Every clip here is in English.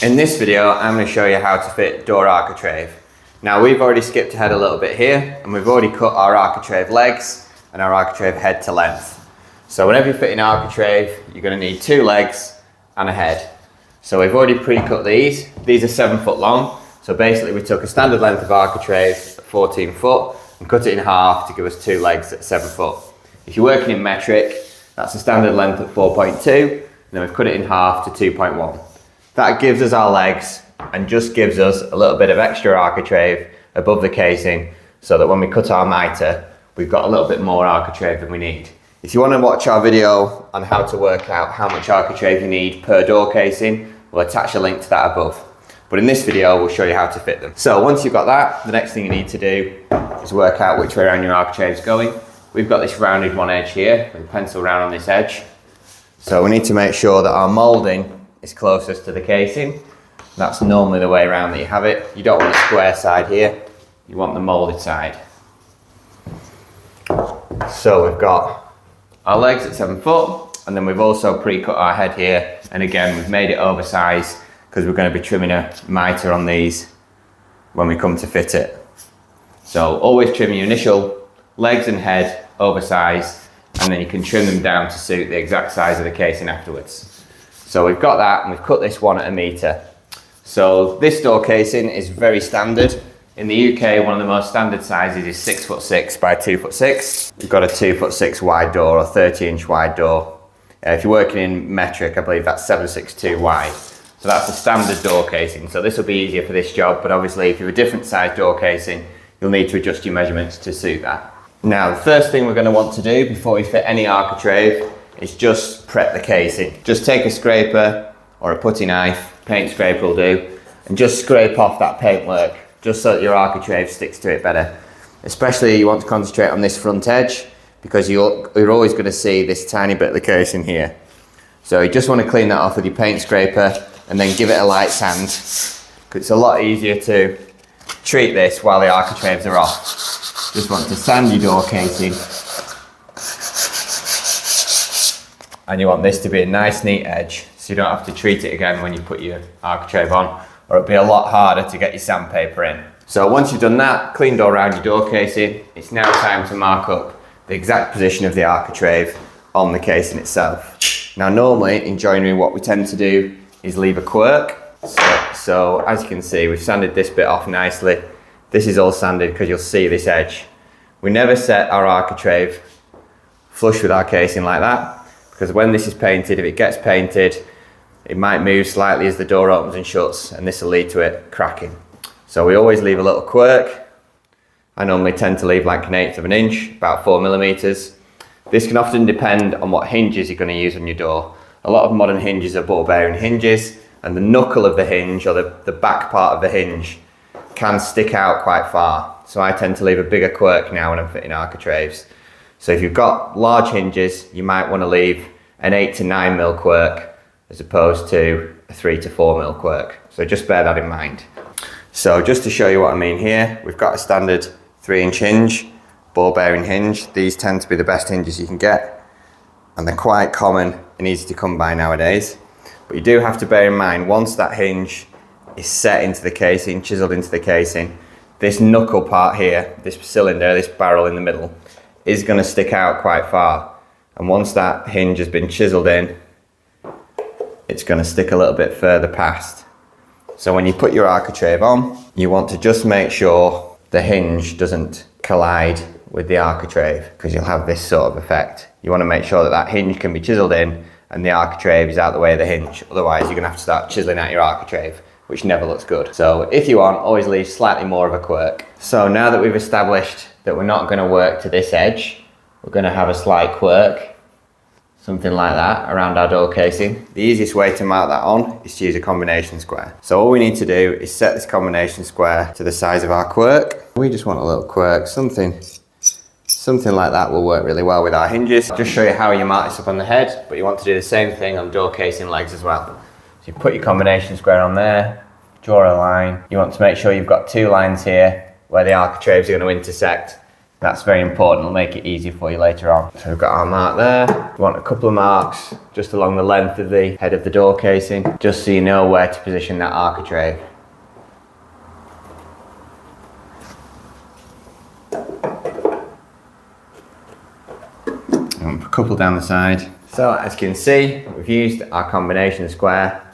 In this video, I'm going to show you how to fit door architrave. Now we've already skipped ahead a little bit here, and we've already cut our architrave legs and our architrave head to length. So whenever you're fitting architrave, you're going to need 2 legs and a head. So we've already pre-cut these. These are 7 foot long. So basically we took a standard length of architrave at 14 foot and cut it in half to give us 2 legs at 7 foot. If you're working in metric, that's a standard length at 4.2, and then we've cut it in half to 2.1. That gives us our legs and just gives us a little bit of extra architrave above the casing so that when we cut our mitre, we've got a little bit more architrave than we need. If you want to watch our video on how to work out how much architrave you need per door casing, we'll attach a link to that above. But in this video, we'll show you how to fit them. So once you've got that, the next thing you need to do is work out which way around your architrave is going. We've got this rounded one edge here with a pencil round on this edge. So we need to make sure that our moulding is closest to the casing. That's normally the way around that you have it. You don't want a square side here, you want the moulded side. So we've got our legs at 7 foot, and then we've also pre-cut our head here, and again we've made it oversized because we're going to be trimming a mitre on these when we come to fit it. So always trim your initial legs and head oversized, and then you can trim them down to suit the exact size of the casing afterwards. So we've got that, and we've cut this one at 1 metre. So this door casing is very standard. In the UK, one of the most standard sizes is 6'6" by 2'6". We've got a 2'6" wide door or 30-inch wide door. If you're working in metric, I believe that's 7'62" wide. So that's a standard door casing. So this will be easier for this job, but obviously if you're a different size door casing, you'll need to adjust your measurements to suit that. Now, the first thing we're going to want to do before we fit any architrave is just prep the casing. Just take a scraper or a putty knife, paint scraper will do, and just scrape off that paintwork just so that your architrave sticks to it better. Especially you want to concentrate on this front edge because you're always going to see this tiny bit of the casing here. So you just want to clean that off with your paint scraper and then give it a light sand, because it's a lot easier to treat this while the architraves are off. Just want to sand your door casing, and you want this to be a nice neat edge so you don't have to treat it again when you put your architrave on, or it'll be a lot harder to get your sandpaper in. So once you've done that, cleaned all around your door casing, it's now time to mark up the exact position of the architrave on the casing itself. Now normally in joinery what we tend to do is leave a quirk. So as you can see, we've sanded this bit off nicely. This is all sanded because you'll see this edge. We never set our architrave flush with our casing like that, because when this is painted, if it gets painted, it might move slightly as the door opens and shuts, and this will lead to it cracking. So we always leave a little quirk. I normally tend to leave like 1/8 of an inch, about 4mm. This can often depend on what hinges you're going to use on your door. A lot of modern hinges are ball bearing hinges, and the knuckle of the hinge, or the back part of the hinge, can stick out quite far. So I tend to leave a bigger quirk now when I'm fitting architraves. So if you've got large hinges, you might want to leave an 8 to 9mm quirk as opposed to a 3 to 4mm quirk. So just bear that in mind. So just to show you what I mean here, we've got a standard 3-inch hinge, ball bearing hinge. These tend to be the best hinges you can get, and they're quite common and easy to come by nowadays. But you do have to bear in mind, once that hinge is set into the casing, chiseled into the casing, this knuckle part here, this cylinder, this barrel in the middle, is going to stick out quite far. And once that hinge has been chiseled in, it's going to stick a little bit further past. So when you put your architrave on, you want to just make sure the hinge doesn't collide with the architrave, because you'll have this sort of effect. You want to make sure that that hinge can be chiseled in and the architrave is out the way of the hinge. Otherwise you're going to have to start chiseling out your architrave, which never looks good. So if you want, always leave slightly more of a quirk. So now that we've established that we're not going to work to this edge, we're going to have a slight quirk, something like that, around our door casing. The easiest way to mark that on is to use a combination square. So all we need to do is set this combination square to the size of our quirk. We just want a little quirk, something like that will work really well with our hinges. I'll just show you how you mark this up on the head, but you want to do the same thing on door casing legs as well. So you put your combination square on there, draw a line. You want to make sure you've got 2 lines here where the architraves are going to intersect. That's very important, it'll make it easier for you later on. So we've got our mark there. We want a couple of marks just along the length of the head of the door casing, just so you know where to position that architrave. And a couple down the side. So as you can see, we've used our combination square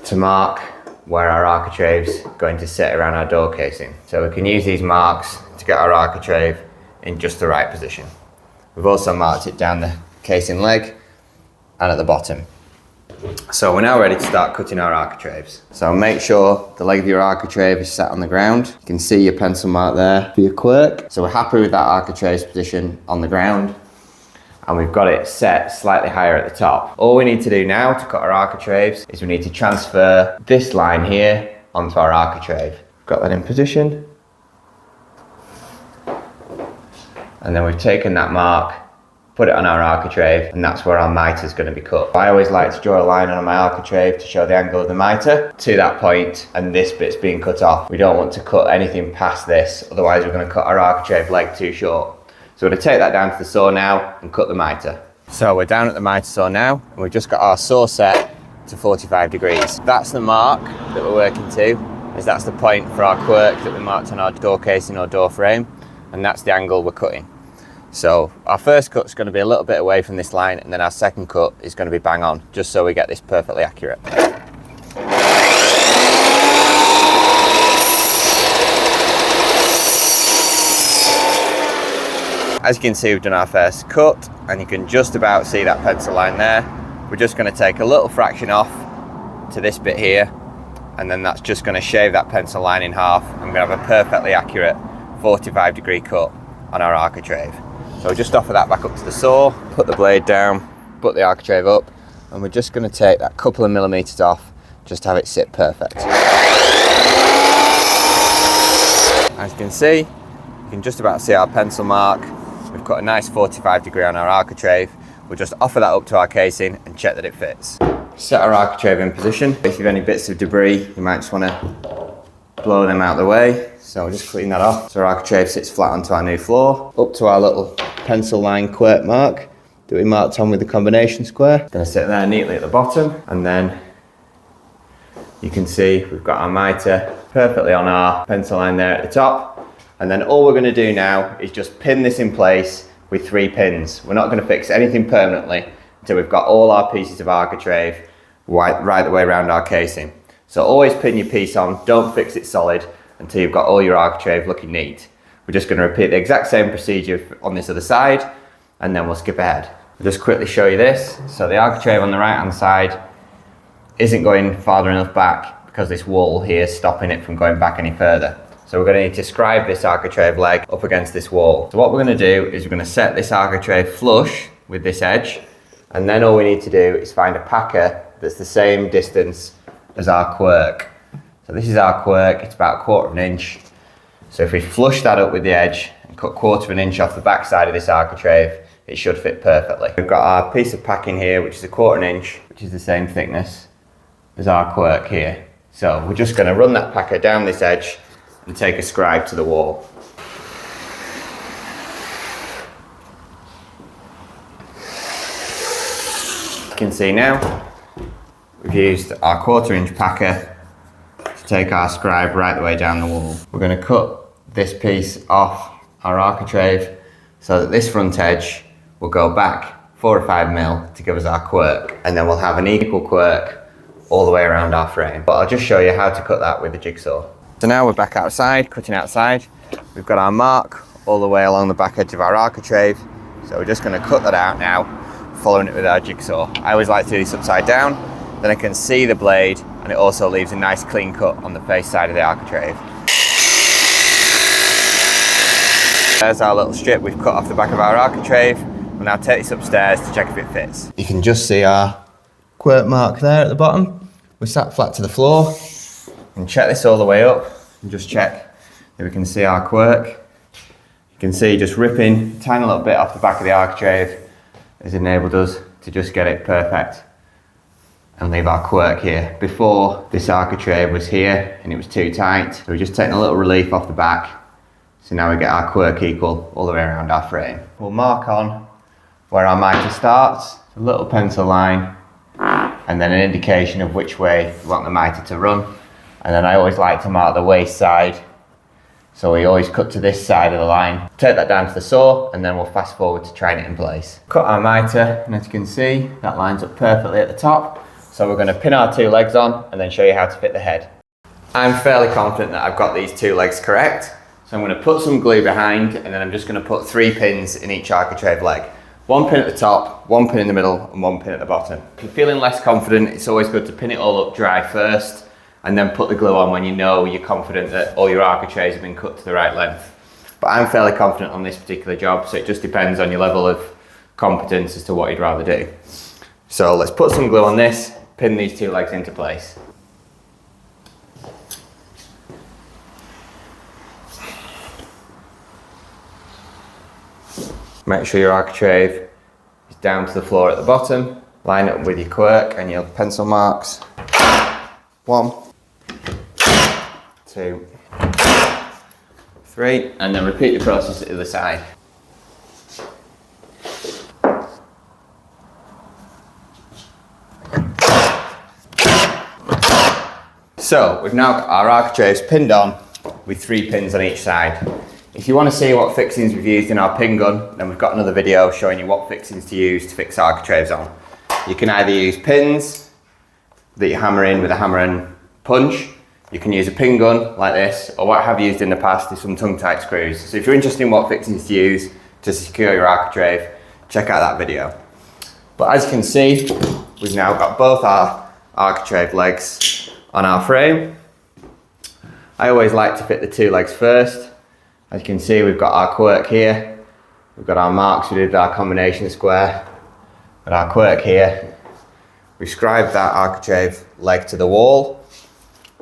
to mark where our architrave's going to sit around our door casing. So we can use these marks to get our architrave in just the right position. We've also marked it down the casing leg and at the bottom. So we're now ready to start cutting our architraves. So make sure the leg of your architrave is set on the ground. You can see your pencil mark there for your quirk. So we're happy with that architrave's position on the ground, and we've got it set slightly higher at the top. All we need to do now to cut our architraves is we need to transfer this line here onto our architrave. Got that in position. And then we've taken that mark, put it on our architrave, and that's where our mitre is going to be cut. I always like to draw a line on my architrave to show the angle of the mitre to that point, and this bit's being cut off. We don't want to cut anything past this, otherwise we're going to cut our architrave leg too short. So we're going to take that down to the saw now and cut the mitre. So we're down at the mitre saw now, and we've just got our saw set to 45 degrees. That's the mark that we're working to, as that's the point for our quirk that we marked on our door casing or door frame, and that's the angle we're cutting. So our first cut is going to be a little bit away from this line, and then our second cut is going to be bang on, just so we get this perfectly accurate. As you can see, we've done our first cut, and you can just about see that pencil line there. We're just going to take a little fraction off to this bit here, and then that's just going to shave that pencil line in half. I'm going to have a perfectly accurate 45 degree cut on our architrave. So we'll just offer that back up to the saw, put the blade down, put the architrave up, and we're just going to take that couple of millimeters off just to have it sit perfect. As you can see, you can just about see our pencil mark. We've cut a nice 45 degree on our architrave. We'll just offer that up to our casing and check that it fits. Set our architrave in position. If you've any bits of debris, you might just want to blow them out of the way. So we'll just clean that off. So our architrave sits flat onto our new floor. Up to our little pencil line quirk mark that we marked on with the combination square. It's going to sit there neatly at the bottom, and then you can see we've got our mitre perfectly on our pencil line there at the top. And then all we're going to do now is just pin this in place with 3 pins. We're not going to fix anything permanently until we've got all our pieces of architrave right the way around our casing. So always pin your piece on, don't fix it solid until you've got all your architrave looking neat. We're just going to repeat the exact same procedure on this other side, and then we'll skip ahead. I'll just quickly show you this. So the architrave on the right hand side isn't going farther enough back because this wall here is stopping it from going back any further. So we're going to need to scribe this architrave leg up against this wall. So what we're going to do is we're going to set this architrave flush with this edge, and then all we need to do is find a packer that's the same distance as our quirk. So this is our quirk, it's about 1/4 of an inch. So if we flush that up with the edge and cut 1/4 of an inch off the back side of this architrave, it should fit perfectly. We've got our piece of packing here, which is 1/4 of an inch, which is the same thickness as our quirk here. So we're just going to run that packer down this edge and take a scribe to the wall. You can see now we've used our 1/4 inch packer to take our scribe right the way down the wall. We're going to cut this piece off our architrave so that this front edge will go back 4 or 5 mil to give us our quirk, and then we'll have an equal quirk all the way around our frame. But I'll just show you how to cut that with the jigsaw. So now we're back outside, cutting outside. We've got our mark all the way along the back edge of our architrave. So we're just going to cut that out now, following it with our jigsaw. I always like to do this upside down, then I can see the blade, and it also leaves a nice clean cut on the face side of the architrave. There's our little strip we've cut off the back of our architrave. We'll now take this upstairs to check if it fits. You can just see our quirk mark there at the bottom. We're sat flat to the floor. And check this all the way up and just check that we can see our quirk. You can see just ripping a tiny little bit off the back of the architrave has enabled us to just get it perfect and leave our quirk here. Before, this architrave was here and it was too tight, so we're just taking a little relief off the back So now we get our quirk equal all the way around our frame. We'll mark on where our mitre starts, a little pencil line, and then an indication of which way you want the mitre to run. And then I always like to mark the waste side. So we always cut to this side of the line, take that down to the saw, and then we'll fast forward to trying it in place. Cut our mitre, and as you can see, that lines up perfectly at the top. So we're going to pin our 2 legs on and then show you how to fit the head. I'm fairly confident that I've got these 2 legs correct. So I'm going to put some glue behind, and then I'm just going to put 3 pins in each architrave leg. 1 pin at the top, 1 pin in the middle, and 1 pin at the bottom. If you're feeling less confident, it's always good to pin it all up dry first, and then put the glue on when you know you're confident that all your architraves have been cut to the right length. But I'm fairly confident on this particular job, so it just depends on your level of competence as to what you'd rather do. So let's put some glue on this, pin these 2 legs into place. Make sure your architrave is down to the floor at the bottom. Line it up with your quirk and your pencil marks. 1, 2, 3, and then repeat the process at the other side. So we've now got our architraves pinned on with 3 pins on each side. If you want to see what fixings we've used in our pin gun, then we've got another video showing you what fixings to use to fix architraves on. You can either use pins that you hammer in with a hammer and punch. You can use a pin gun like this, or what I have used in the past is some tongue-tight screws. So if you're interested in what fixings to use to secure your architrave, check out that video. But as you can see, we've now got both our architrave legs on our frame. I always like to fit the 2 legs first. As you can see, we've got our quirk here. We've got our marks, we did our combination square. Got our quirk here. We scribed that architrave leg to the wall.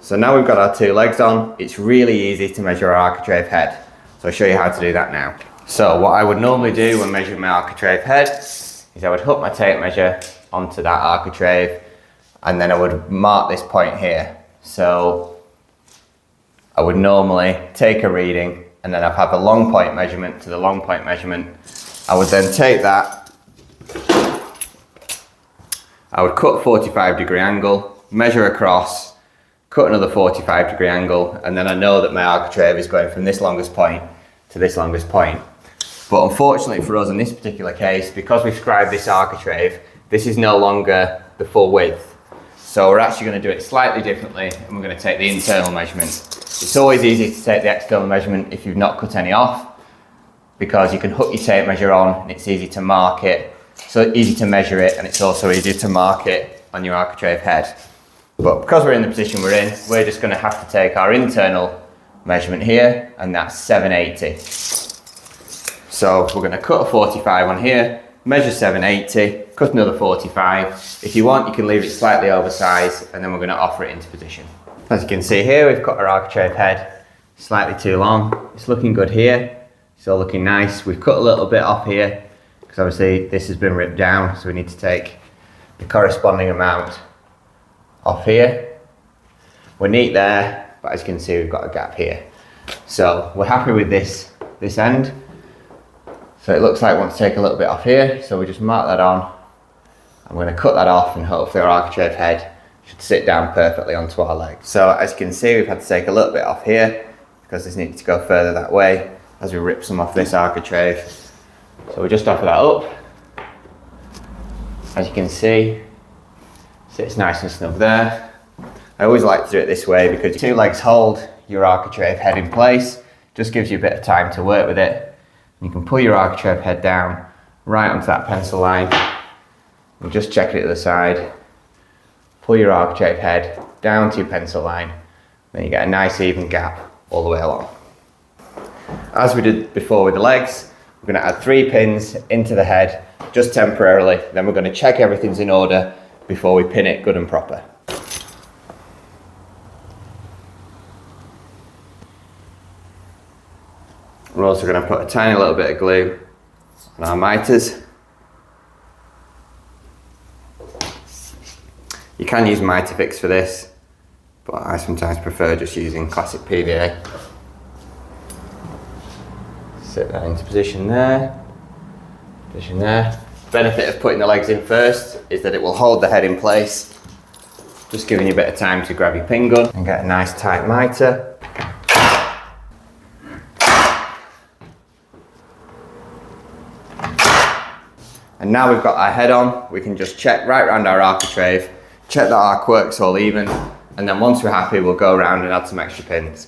So now we've got our 2 legs on, it's really easy to measure our architrave head. So I'll show you how to do that now. So what I would normally do when measuring my architrave head is I would hook my tape measure onto that architrave, and then I would mark this point here. So I would normally take a reading, and then I'd have a long point measurement to the long point measurement. I would then take that, I would cut 45-degree angle, measure across, cut another 45-degree angle, and then I know that my architrave is going from this longest point to this longest point. But unfortunately for us in this particular case, because we've scribed this architrave, this is no longer the full width. So we're actually going to do it slightly differently, and we're going to take the internal measurement. It's always easy to take the external measurement if you've not cut any off, because you can hook your tape measure on and it's easy to mark it. So easy to measure it, and it's also easier to mark it on your architrave head. But because we're in the position we're in, we're just going to have to take our internal measurement here, and that's 780. So we're going to cut a 45 on here, measure 780, cut another 45. If you want, you can leave it slightly oversized, and then we're going to offer it into position. As you can see here, we've cut our architrave head slightly too long. It's looking good here. It's all looking nice. We've cut a little bit off here because obviously this has been ripped down, so we need to take the corresponding amount off here. We're neat there, but as you can see, we've got a gap here. So we're happy with this end. So it looks like we want to take a little bit off here, so we just mark that on. I'm going to cut that off, and hopefully our architrave head should sit down perfectly onto our leg. So as you can see, we've had to take a little bit off here because this needs to go further that way as we rip some off this architrave. So we just offer that up. As you can see, sits nice and snug there. I always like to do it this way because 2 legs hold your architrave head in place. Just gives you a bit of time to work with it. You can pull your architrave head down right onto that pencil line. And just check it at the side. Pull your architrave head down to your pencil line. Then you get a nice even gap all the way along. As we did before with the legs, we're going to add 3 pins into the head just temporarily. Then we're going to check everything's in order before we pin it good and proper. We're also going to put a tiny little bit of glue on our mitres. You can use mitre fix for this, but I sometimes prefer just using classic PVA. Sit that into position there. Position there. Benefit of putting the legs in first is that it will hold the head in place, just giving you a bit of time to grab your pin gun and get a nice tight mitre. And now we've got our head on, we can just check right round our architrave, check that our quirk's all even, and then once we're happy, we'll go around and add some extra pins.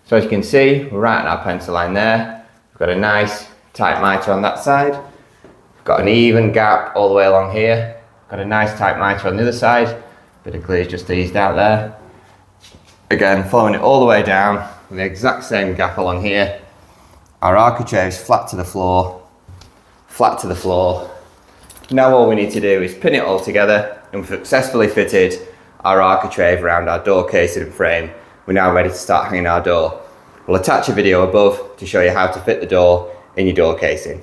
So as you can see, we're right on our pencil line there. We've got a nice tight mitre on that side. We've got an even gap all the way along here. Got a nice tight mitre on the other side. Bit of glaze just eased out there. Again, following it all the way down with the exact same gap along here. Our architrave's flat to the floor, flat to the floor. Now all we need to do is pin it all together, and we've successfully fitted our architrave around our door casing and frame. We're now ready to start hanging our door. We'll attach a video above to show you how to fit the door in your door casing.